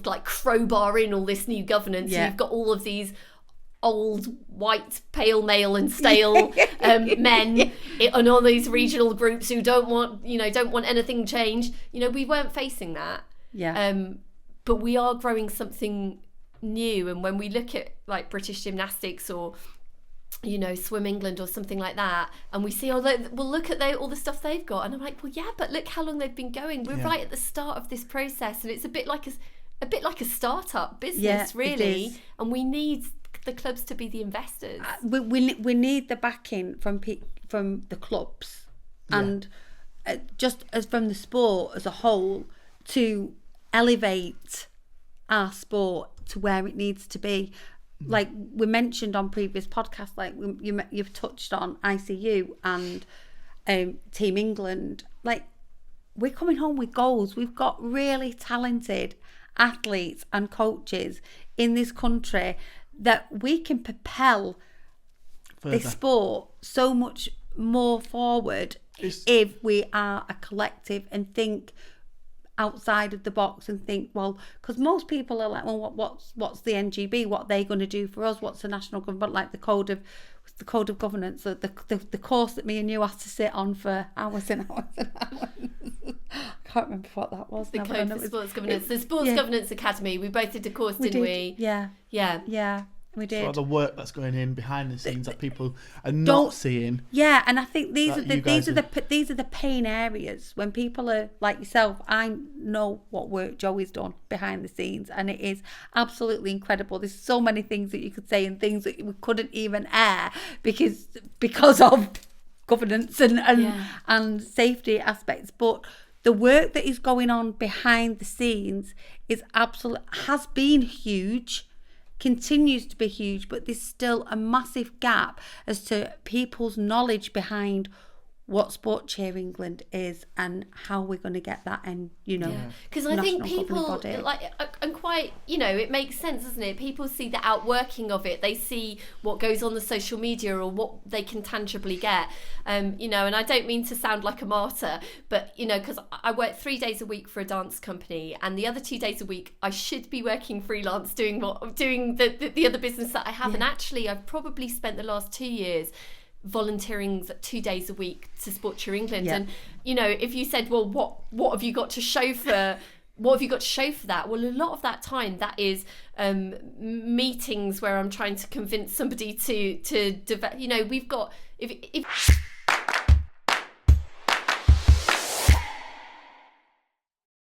like crowbar in all this new governance. Yeah. You've got all of these old white pale male and stale men and all these regional groups who don't want anything changed. We weren't facing that. But we are growing something new. And when we look at like British Gymnastics or Swim England or something like that, and we see, we'll look at all the stuff they've got, and I'm like, well, yeah, but look how long they've been going. We're right at the start of this process, and it's a bit like a startup business, really. And we need the clubs to be the investors. We need the backing from the clubs, and just as from the sport as a whole, to elevate our sport to where it needs to be. Like we mentioned on previous podcasts, like you've touched on ICU and Team England. Like, we're coming home with goals. We've got really talented athletes and coaches in this country that we can propel this sport so much more forward if we are a collective and think outside of the box and think, well, because most people are like, well, what's the NGB? What are they going to do for us? What's the national government like? The code of governance, the course that me and you had to sit on for hours and hours and hours. I can't remember what that was. The code for sports governance, the Sports Governance Academy. We both did a course, didn't we? Yeah. We did. So the work that's going in behind the scenes that people are not seeing. Yeah, and I think these are the pain areas when people are like yourself. I know what work Joey's done behind the scenes, and it is absolutely incredible. There's so many things that you could say and things that we couldn't even air because of governance and safety aspects. But the work that is going on behind the scenes has been huge. Continues to be huge, but there's still a massive gap as to people's knowledge behind what Sport Cheer England is and how we're going to get that in, because I think people and quite, it makes sense, doesn't it? People see the outworking of it. They see what goes on the social media or what they can tangibly get, and I don't mean to sound like a martyr, but because I work 3 days a week for a dance company, and the other 2 days a week I should be working freelance doing the other business that I have, and actually I've probably spent the last 2 years volunteering 2 days a week to Sport Cheer England. And if you said, well, what have you got to show for that? Well, a lot of that time that is meetings where I'm trying to convince somebody to develop. We've got if